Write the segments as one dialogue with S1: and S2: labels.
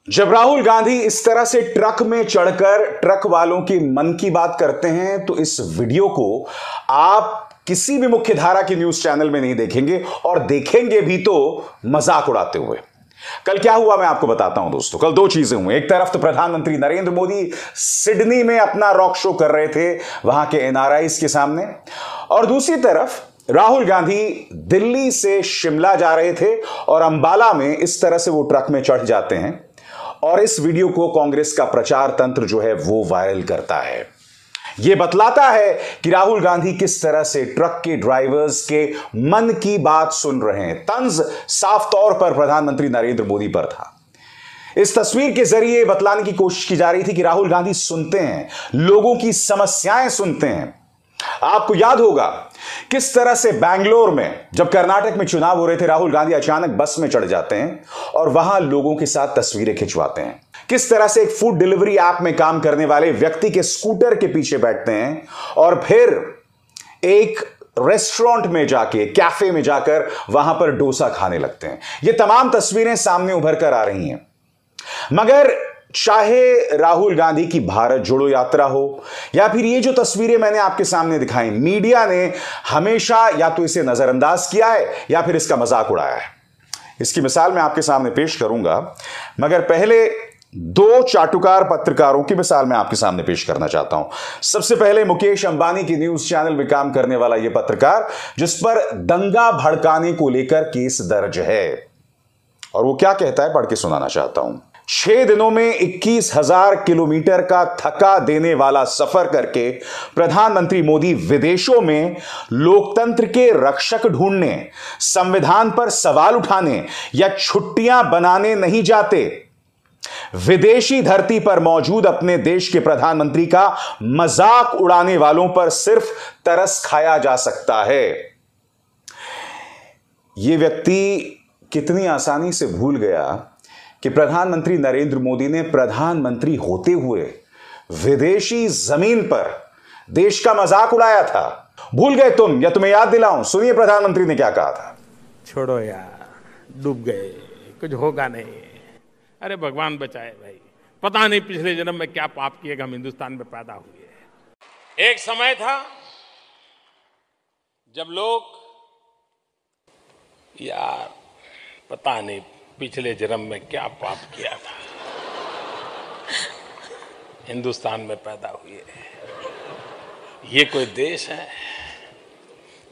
S1: जब राहुल गांधी इस तरह से ट्रक में चढ़कर ट्रक वालों की मन की बात करते हैं तो इस वीडियो को आप किसी भी मुख्य धारा की न्यूज चैनल में नहीं देखेंगे, और देखेंगे भी तो मजाक उड़ाते हुए। कल क्या हुआ मैं आपको बताता हूं दोस्तों। कल दो चीजें हुई। एक तरफ तो प्रधानमंत्री नरेंद्र मोदी सिडनी में अपना रॉक शो कर रहे थे वहां के एनआरआईज के सामने, और दूसरी तरफ राहुल गांधी दिल्ली से शिमला जा रहे थे और अंबाला में इस तरह से वो ट्रक में चढ़ जाते हैं, और इस वीडियो को कांग्रेस का प्रचार तंत्र जो है वो वायरल करता है। यह बतलाता है कि राहुल गांधी किस तरह से ट्रक के ड्राइवर्स के मन की बात सुन रहे हैं। तंज साफ तौर पर प्रधानमंत्री नरेंद्र मोदी पर था। इस तस्वीर के जरिए बतलाने की कोशिश की जा रही थी कि राहुल गांधी सुनते हैं, लोगों की समस्याएं सुनते हैं। आपको याद होगा किस तरह से बेंगलोर में जब कर्नाटक में चुनाव हो रहे थे, राहुल गांधी अचानक बस में चढ़ जाते हैं और वहां लोगों के साथ तस्वीरें खिंचवाते हैं। किस तरह से एक फूड डिलीवरी ऐप में काम करने वाले व्यक्ति के स्कूटर के पीछे बैठते हैं और फिर एक रेस्टोरेंट में जाके, कैफे में जाकर वहां पर डोसा खाने लगते हैं। ये तमाम तस्वीरें सामने उभर कर आ रही हैं। मगर चाहे राहुल गांधी की भारत जोड़ो यात्रा हो या फिर ये जो तस्वीरें मैंने आपके सामने दिखाई, मीडिया ने हमेशा या तो इसे नजरअंदाज किया है या फिर इसका मजाक उड़ाया है। इसकी मिसाल मैं आपके सामने पेश करूंगा, मगर पहले दो चाटुकार पत्रकारों की मिसाल मैं आपके सामने पेश करना चाहता हूं। सबसे पहले मुकेश अंबानी की न्यूज चैनल में काम करने वाला यह पत्रकार, जिस पर दंगा भड़काने को लेकर केस दर्ज है, और वो क्या कहता है पढ़ के सुनाना चाहता हूं। 6 दिनों में 21,000 किलोमीटर का थका देने वाला सफर करके प्रधानमंत्री मोदी विदेशों में लोकतंत्र के रक्षक ढूंढने, संविधान पर सवाल उठाने या छुट्टियां बनाने नहीं जाते। विदेशी धरती पर मौजूद अपने देश के प्रधानमंत्री का मजाक उड़ाने वालों पर सिर्फ तरस खाया जा सकता है। यह व्यक्ति कितनी आसानी से भूल गया कि प्रधानमंत्री नरेंद्र मोदी ने प्रधानमंत्री होते हुए विदेशी जमीन पर देश का मजाक उड़ाया था। भूल गए तुम, या तुम्हें याद दिलाऊं? सुनिए प्रधानमंत्री ने क्या कहा था।
S2: छोड़ो यार, डूब गए, कुछ होगा नहीं। अरे भगवान बचाए भाई, पता नहीं पिछले जन्म में क्या पाप किएगा, हम हिंदुस्तान में पैदा हुए। एक समय था जब लोग यार पता नहीं पिछले जन्म में क्या पाप किया था, हिंदुस्तान में पैदा हुए। ये कोई देश है,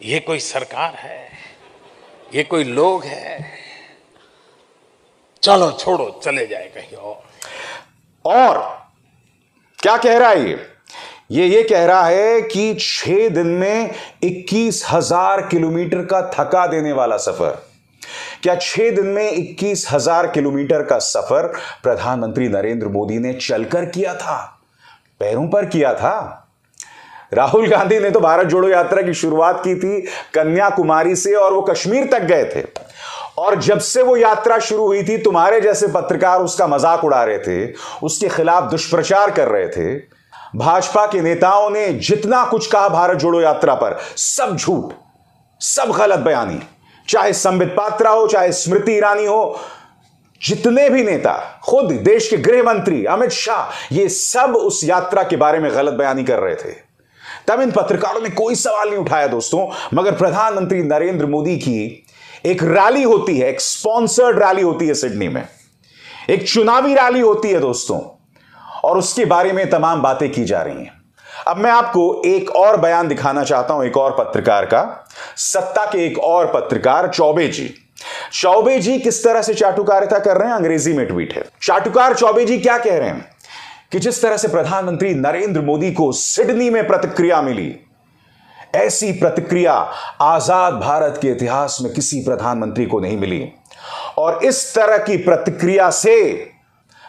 S2: ये कोई सरकार है, ये कोई लोग है, चलो छोड़ो, चले जाए कहीं
S1: और क्या कह रहा है ये कह रहा है कि 6 दिन में 21,000 किलोमीटर का थका देने वाला सफर। क्या 6 दिन में 21,000 किलोमीटर का सफर प्रधानमंत्री नरेंद्र मोदी ने चलकर किया था, पैरों पर किया था? राहुल गांधी ने तो भारत जोड़ो यात्रा की शुरुआत की थी कन्याकुमारी से, और वो कश्मीर तक गए थे, और जब से वो यात्रा शुरू हुई थी तुम्हारे जैसे पत्रकार उसका मजाक उड़ा रहे थे, उसके खिलाफ दुष्प्रचार कर रहे थे। भाजपा के नेताओं ने जितना कुछ कहा भारत जोड़ो यात्रा पर, सब झूठ, सब गलत बयानी। चाहे संबित पात्रा हो, चाहे स्मृति ईरानी हो, जितने भी नेता, खुद देश के गृह मंत्री अमित शाह, ये सब उस यात्रा के बारे में गलत बयानी कर रहे थे। तब इन पत्रकारों ने कोई सवाल नहीं उठाया दोस्तों। मगर प्रधानमंत्री नरेंद्र मोदी की एक रैली होती है, एक स्पॉन्सर्ड रैली होती है सिडनी में, एक चुनावी रैली होती है दोस्तों, और उसके बारे में तमाम बातें की जा रही हैं। अब मैं आपको एक और बयान दिखाना चाहता हूं, एक और पत्रकार का, सत्ता के एक और पत्रकार चौबे जी किस तरह से चाटुकारिता कर रहे हैं। अंग्रेजी में ट्वीट है। चाटुकार चौबे जी क्या कह रहे हैं कि जिस तरह से प्रधानमंत्री नरेंद्र मोदी को सिडनी में प्रतिक्रिया मिली, ऐसी प्रतिक्रिया आजाद भारत के इतिहास में किसी प्रधानमंत्री को नहीं मिली, और इस तरह की प्रतिक्रिया से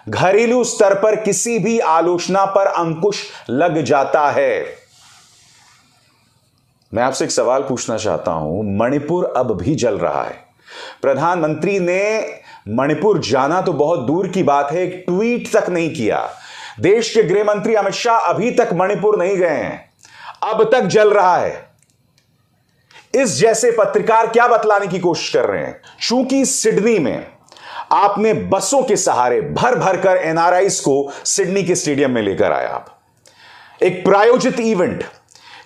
S1: घरेलू स्तर पर किसी भी आलोचना पर अंकुश लग जाता है। मैं आपसे एक सवाल पूछना चाहता हूं। मणिपुर अब भी जल रहा है। प्रधानमंत्री ने मणिपुर जाना तो बहुत दूर की बात है, एक ट्वीट तक नहीं किया। देश के गृह मंत्री अमित शाह अभी तक मणिपुर नहीं गए हैं, अब तक जल रहा है। इस जैसे पत्रकार क्या बतलाने की कोशिश कर रहे हैं? चूंकि सिडनी में आपने बसों के सहारे भर भर कर एनआरआईज को सिडनी के स्टेडियम में लेकर आए आप। एक प्रायोजित इवेंट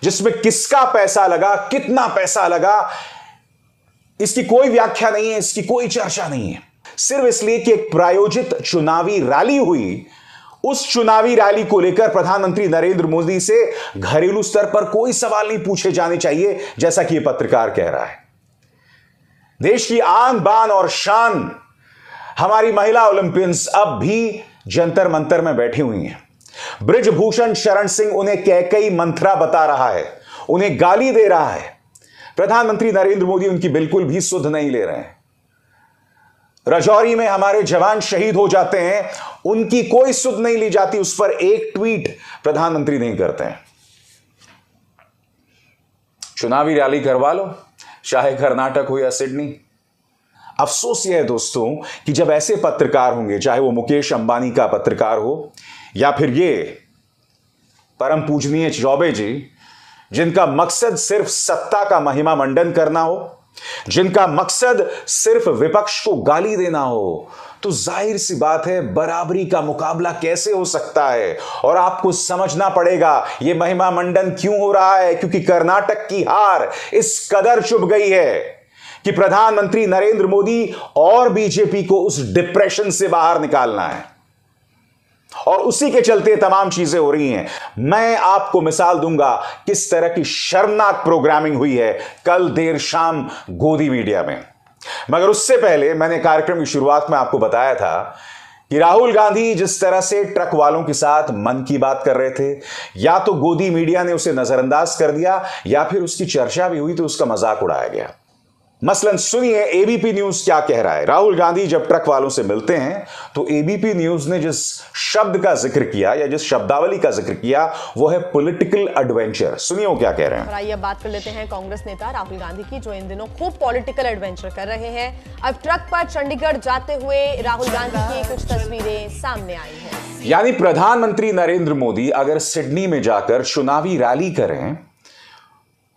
S1: जिसमें किसका पैसा लगा, कितना पैसा लगा, इसकी कोई व्याख्या नहीं है, इसकी कोई चर्चा नहीं है। सिर्फ इसलिए कि एक प्रायोजित चुनावी रैली हुई, उस चुनावी रैली को लेकर प्रधानमंत्री नरेंद्र मोदी से घरेलू स्तर पर कोई सवाल नहीं पूछे जाने चाहिए, जैसा कि यह पत्रकार कह रहा है। देश की आन बान और शान हमारी महिला ओलंपियंस अब भी जंतर मंतर में बैठी हुई हैं। बृजभूषण शरण सिंह उन्हें कैकई मंत्रा बता रहा है, उन्हें गाली दे रहा है। प्रधानमंत्री नरेंद्र मोदी उनकी बिल्कुल भी सुध नहीं ले रहे हैं। राजौरी में हमारे जवान शहीद हो जाते हैं, उनकी कोई सुध नहीं ली जाती, उस पर एक ट्वीट प्रधानमंत्री नहीं करते हैं। चुनावी रैली करवा लो, चाहे कर्नाटक हो या सिडनी। अफसोस यह है दोस्तों कि जब ऐसे पत्रकार होंगे, चाहे वो मुकेश अंबानी का पत्रकार हो या फिर ये परम पूजनीय चौबे जी, जिनका मकसद सिर्फ सत्ता का महिमा मंडन करना हो, जिनका मकसद सिर्फ विपक्ष को गाली देना हो, तो जाहिर सी बात है बराबरी का मुकाबला कैसे हो सकता है। और आपको समझना पड़ेगा यह महिमा मंडन क्यों हो रहा है, क्योंकि कर्नाटक की हार इस कदर चुभ गई है कि प्रधानमंत्री नरेंद्र मोदी और बीजेपी को उस डिप्रेशन से बाहर निकालना है, और उसी के चलते तमाम चीजें हो रही हैं। मैं आपको मिसाल दूंगा किस तरह की शर्मनाक प्रोग्रामिंग हुई है कल देर शाम गोदी मीडिया में। मगर उससे पहले मैंने कार्यक्रम की शुरुआत में आपको बताया था कि राहुल गांधी जिस तरह से ट्रक वालों के साथ मन की बात कर रहे थे, या तो गोदी मीडिया ने उसे नजरअंदाज कर दिया या फिर उसकी चर्चा भी हुई तो उसका मजाक उड़ाया गया। मसलन सुनिए एबीपी न्यूज क्या कह रहा है। राहुल गांधी जब ट्रक वालों से मिलते हैं तो एबीपी न्यूज ने जिस शब्द का जिक्र किया या जिस शब्दावली का जिक्र किया वो है पॉलिटिकल एडवेंचर। सुनिए वो क्या कह रहे हैं।
S3: आइए अब बात कर लेते हैं कांग्रेस नेता राहुल गांधी की, जो इन दिनों खूब पॉलिटिकल एडवेंचर कर रहे हैं। अब ट्रक पर चंडीगढ़ जाते हुए राहुल गांधी की कुछ तस्वीरें सामने आई हैं।
S1: यानी प्रधानमंत्री नरेंद्र मोदी अगर सिडनी में जाकर चुनावी रैली करें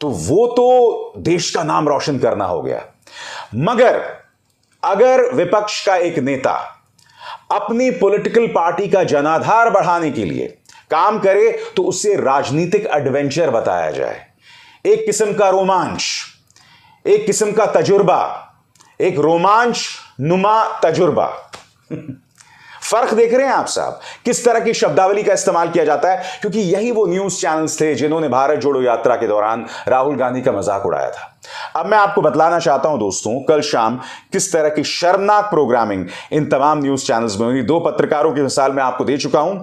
S1: तो वो तो देश का नाम रोशन करना हो गया। मगर अगर विपक्ष का एक नेता अपनी पॉलिटिकल पार्टी का जनाधार बढ़ाने के लिए काम करे तो उसे राजनीतिक एडवेंचर बताया जाए, एक किस्म का रोमांच, एक किस्म का तजुर्बा, एक रोमांच नुमा तजुर्बा। फर्क देख रहे हैं आप साहब किस तरह की शब्दावली का इस्तेमाल किया जाता है, क्योंकि यही वो न्यूज चैनल्स थे जिन्होंने भारत जोड़ो यात्रा के दौरान राहुल गांधी का मजाक उड़ाया था। अब मैं आपको बतलाना चाहता हूं दोस्तों कल शाम किस तरह की शर्मनाक प्रोग्रामिंग इन तमाम न्यूज चैनल्स में हुई। दो पत्रकारों की मिसाल मैं आपको दे चुका हूं,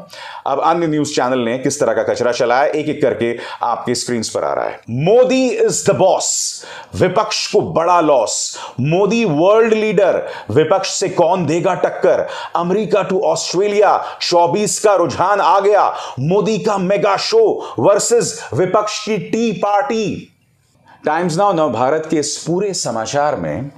S1: अब अन्य न्यूज चैनल ने किस तरह का कचरा चलाया एक एक करके आपकी स्क्रीन पर आ रहा है। मोदी इज द बॉस, विपक्ष को बड़ा लॉस। मोदी वर्ल्ड लीडर, विपक्ष से कौन देगा टक्कर। अमेरिका टू ऑस्ट्रेलिया 24 का रुझान आ गया। मोदी का मेगा शो वर्सेस विपक्ष की T party. Times now Navbharat के इस पूरे समाचार में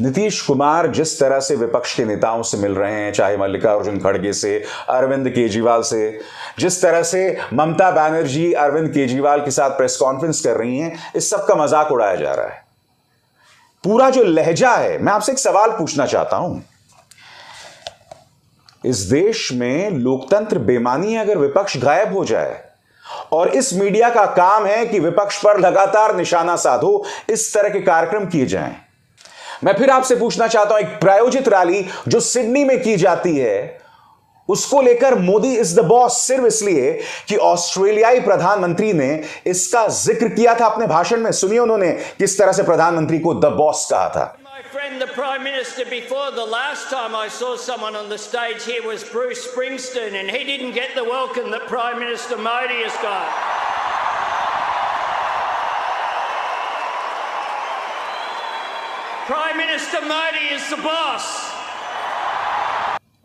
S1: नीतीश कुमार जिस तरह से विपक्ष के नेताओं से मिल रहे हैं, चाहे मल्लिकार्जुन खड़गे से, अरविंद केजरीवाल से, जिस तरह से ममता बनर्जी अरविंद केजरीवाल के साथ प्रेस कॉन्फ्रेंस कर रही हैं, इस सब का मजाक उड़ाया जा रहा है। पूरा जो लहजा है, मैं आपसे एक सवाल पूछना चाहता हूं, इस देश में लोकतंत्र बेमानी है अगर विपक्ष गायब हो जाए, और इस मीडिया का काम है कि विपक्ष पर लगातार निशाना साधो, इस तरह के कार्यक्रम किए जाएं। मैं फिर आपसे पूछना चाहता हूं, एक प्रायोजित रैली जो सिडनी में की जाती है उसको लेकर मोदी इज द बॉस सिर्फ इसलिए कि ऑस्ट्रेलियाई प्रधानमंत्री ने इसका जिक्र किया था अपने भाषण में। सुनिए उन्होंने किस तरह से प्रधानमंत्री को द बॉस कहा था।
S4: Friend, the Prime Minister, before the last time I saw someone on the stage here was Bruce Springsteen, and he didn't get the welcome that Prime Minister Modi has got. Prime Minister Modi is the boss.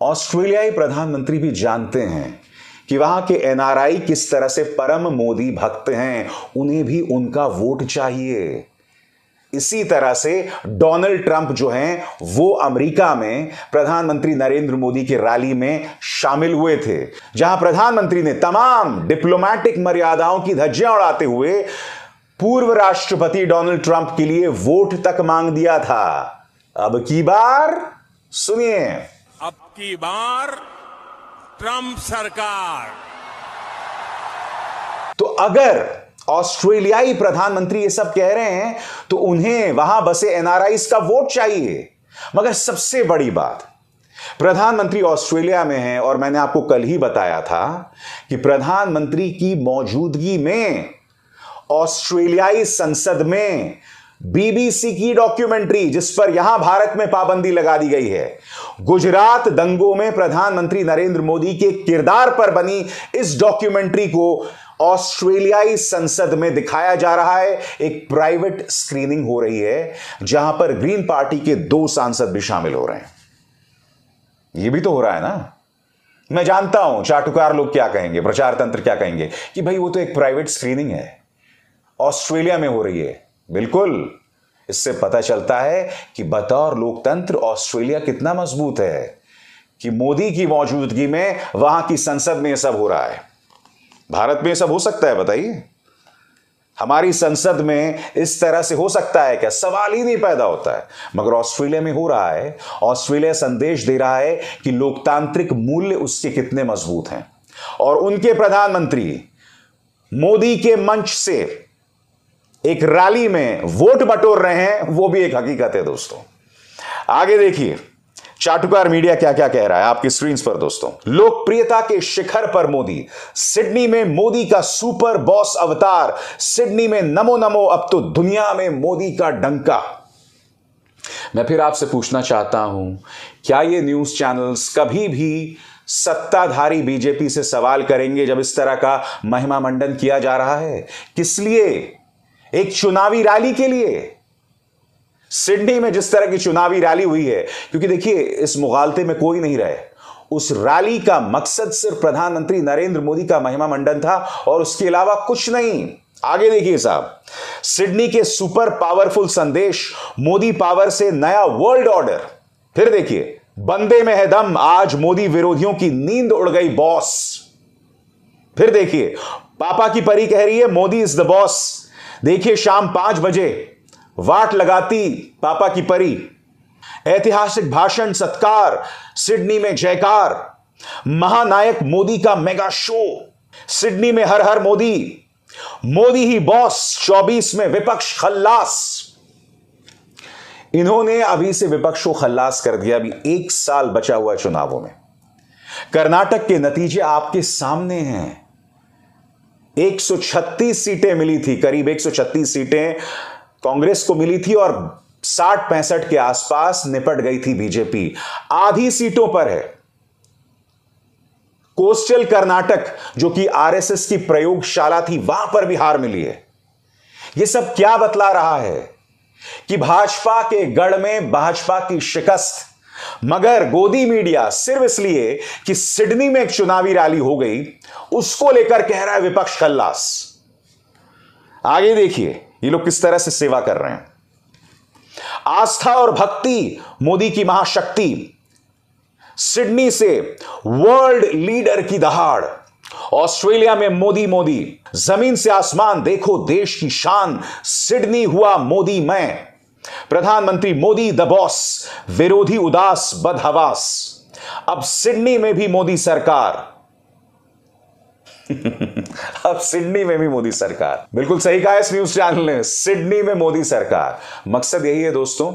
S1: ऑस्ट्रेलियाई प्रधानमंत्री भी जानते हैं कि वहां के NRI किस तरह से परम मोदी भक्त हैं, उन्हें भी उनका वोट चाहिए। इसी तरह से डोनाल्ड ट्रंप जो हैं वो अमेरिका में प्रधानमंत्री नरेंद्र मोदी की रैली में शामिल हुए थे, जहां प्रधानमंत्री ने तमाम डिप्लोमेटिक मर्यादाओं की धज्जियां उड़ाते हुए पूर्व राष्ट्रपति डोनाल्ड ट्रंप के लिए वोट तक मांग दिया था। अब की बार सुनिए।
S2: अब की बार ट्रंप सरकार।
S1: तो अगर ऑस्ट्रेलियाई प्रधानमंत्री ये सब कह रहे हैं तो उन्हें वहां बसे एनआरआईज का वोट चाहिए। मगर सबसे बड़ी बात, प्रधानमंत्री ऑस्ट्रेलिया में है और मैंने आपको कल ही बताया था कि प्रधानमंत्री की मौजूदगी में ऑस्ट्रेलियाई संसद में बीबीसी की डॉक्यूमेंट्री, जिस पर यहां भारत में पाबंदी लगा दी गई है, गुजरात दंगों में प्रधानमंत्री नरेंद्र मोदी के किरदार पर बनी इस डॉक्यूमेंट्री को ऑस्ट्रेलियाई संसद में दिखाया जा रहा है। एक प्राइवेट स्क्रीनिंग हो रही है जहां पर ग्रीन पार्टी के 2 सांसद भी शामिल हो रहे हैं। यह भी तो हो रहा है ना। मैं जानता हूं चाटुकार लोग क्या कहेंगे, प्रचार तंत्र क्या कहेंगे कि भाई वो तो एक प्राइवेट स्क्रीनिंग है, ऑस्ट्रेलिया में हो रही है। बिल्कुल, इससे पता चलता है कि बतौर लोकतंत्र ऑस्ट्रेलिया कितना मजबूत है कि मोदी की मौजूदगी में वहां की संसद में यह सब हो रहा है। भारत में यह सब हो सकता है? बताइए, हमारी संसद में इस तरह से हो सकता है क्या? सवाल ही नहीं पैदा होता है। मगर ऑस्ट्रेलिया में हो रहा है। ऑस्ट्रेलिया संदेश दे रहा है कि लोकतांत्रिक मूल्य उसके कितने मजबूत हैं और उनके प्रधानमंत्री मोदी के मंच से एक रैली में वोट बटोर रहे हैं, वो भी एक हकीकत है दोस्तों। आगे देखिए चाटुकार मीडिया क्या क्या कह रहा है आपकी स्क्रीन पर दोस्तों। लोकप्रियता के शिखर पर मोदी, सिडनी में मोदी का सुपर बॉस अवतार, सिडनी में नमो नमो, अब तो दुनिया में मोदी का डंका। मैं फिर आपसे पूछना चाहता हूं, क्या ये न्यूज चैनल्स कभी भी सत्ताधारी बीजेपी से सवाल करेंगे जब इस तरह का महिमा मंडन किया जा रहा है? किस लिए? एक चुनावी रैली के लिए। सिडनी में जिस तरह की चुनावी रैली हुई है, क्योंकि देखिए इस मुगालते में कोई नहीं रहे, उस रैली का मकसद सिर्फ प्रधानमंत्री नरेंद्र मोदी का महिमा मंडन था और उसके अलावा कुछ नहीं। आगे देखिए साहब, सिडनी के सुपर पावरफुल संदेश, मोदी पावर से नया वर्ल्ड ऑर्डर। फिर देखिए, बंदे में है दम, आज मोदी विरोधियों की नींद उड़ गई बॉस। फिर देखिए, पापा की परी कह रही है मोदी इज द बॉस। देखिए शाम 5 बजे वाट लगाती पापा की परी। ऐतिहासिक भाषण, सत्कार, सिडनी में जयकार, महानायक मोदी का मेगा शो, सिडनी में हर हर मोदी, मोदी ही बॉस, 24 में विपक्ष खल्लास। इन्होंने अभी से विपक्ष को खल्लास कर दिया। अभी 1 साल बचा हुआ चुनावों में। कर्नाटक के नतीजे आपके सामने हैं। 136 सीटें मिली थी, करीब 136 सीटें कांग्रेस को मिली थी और 60-65 के आसपास निपट गई थी बीजेपी। आधी सीटों पर है। कोस्टल कर्नाटक, जो कि आरएसएस की प्रयोगशाला थी, वहां पर भी हार मिली है। यह सब क्या बतला रहा है कि भाजपा के गढ़ में भाजपा की शिकस्त। मगर गोदी मीडिया सिर्फ इसलिए कि सिडनी में एक चुनावी रैली हो गई, उसको लेकर कह रहा है विपक्ष खल्लास। आगे देखिए ये लोग किस तरह से सेवा कर रहे हैं। आस्था और भक्ति, मोदी की महाशक्ति। सिडनी से वर्ल्ड लीडर की दहाड़। ऑस्ट्रेलिया में मोदी मोदी, जमीन से आसमान देखो देश की शान, सिडनी हुआ मोदी मैं। प्रधानमंत्री मोदी द बॉस, विरोधी उदास बदहवास। अब सिडनी में भी मोदी सरकार। अब सिडनी में भी मोदी सरकार। बिल्कुल सही कहा इस न्यूज चैनल ने, सिडनी में मोदी सरकार। मकसद यही है दोस्तों,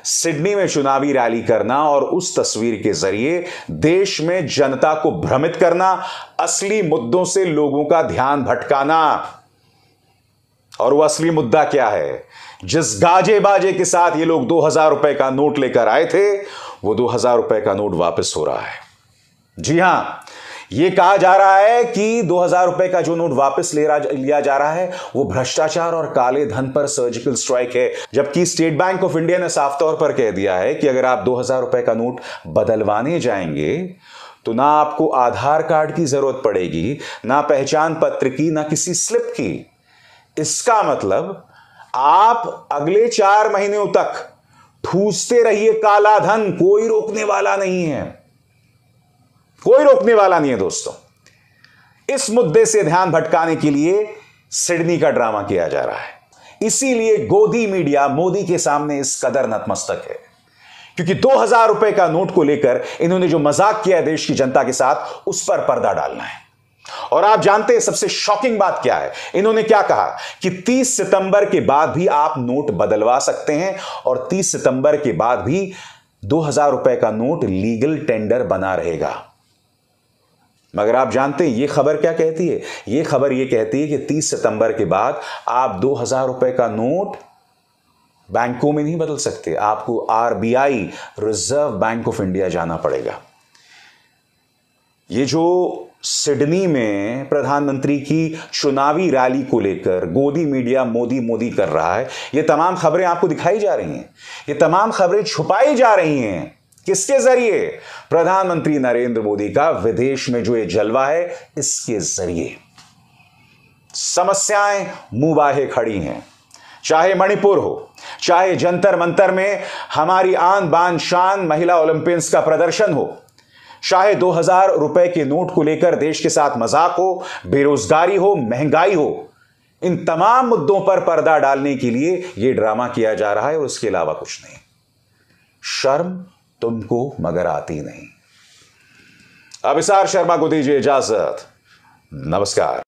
S1: सिडनी में चुनावी रैली करना और उस तस्वीर के जरिए देश में जनता को भ्रमित करना, असली मुद्दों से लोगों का ध्यान भटकाना। और वो असली मुद्दा क्या है? जिस गाजे बाजे के साथ ये लोग 2000 रुपए का नोट लेकर आए थे, वो 2000 रुपए का नोट वापस हो रहा है। जी हां, यह कहा जा रहा है कि 2000 रुपए का जो नोट वापस लिया जा रहा है वो भ्रष्टाचार और काले धन पर सर्जिकल स्ट्राइक है। जबकि स्टेट बैंक ऑफ इंडिया ने साफ तौर पर कह दिया है कि अगर आप 2000 रुपए का नोट बदलवाने जाएंगे तो ना आपको आधार कार्ड की जरूरत पड़ेगी, ना पहचान पत्र की, ना किसी स्लिप की। इसका मतलब आप अगले 4 महीनों तक ठूसते रहिए काला धन, कोई रोकने वाला नहीं है। कोई रोकने वाला नहीं है दोस्तों। इस मुद्दे से ध्यान भटकाने के लिए सिडनी का ड्रामा किया जा रहा है। इसीलिए गोदी मीडिया मोदी के सामने इस कदर नतमस्तक है क्योंकि 2000 रुपए का नोट को लेकर इन्होंने जो मजाक किया है देश की जनता के साथ, उस पर पर्दा डालना है। और आप जानते हैं सबसे शॉकिंग बात क्या है? इन्होंने क्या कहा कि 30 सितंबर के बाद भी आप नोट बदलवा सकते हैं और 30 सितंबर के बाद भी 2000 रुपए का नोट लीगल टेंडर बना रहेगा। मगर आप जानते हैं यह खबर क्या कहती है? यह खबर यह कहती है कि 30 सितंबर के बाद आप 2000 रुपए का नोट बैंकों में नहीं बदल सकते, आपको RBI, reserve bank of India जाना पड़ेगा। ये जो सिडनी में प्रधानमंत्री की चुनावी रैली को लेकर गोदी मीडिया मोदी मोदी कर रहा है, ये तमाम खबरें आपको दिखाई जा रही हैं, ये तमाम खबरें छुपाई जा रही हैं। किसके जरिए? प्रधानमंत्री नरेंद्र मोदी का विदेश में जो ये जलवा है, इसके जरिए। समस्याएं मुंह बाहे खड़ी हैं, चाहे मणिपुर हो, चाहे जंतर मंतर में हमारी आन बान शान महिला ओलंपियंस का प्रदर्शन हो, चाहे 2000 रुपए के नोट को लेकर देश के साथ मजाक हो, बेरोजगारी हो, महंगाई हो, इन तमाम मुद्दों पर पर्दा डालने के लिए यह ड्रामा किया जा रहा है और उसके अलावा कुछ नहीं। शर्म तुमको मगर आती नहीं। अभिसार शर्मा को दीजिए इजाजत। नमस्कार।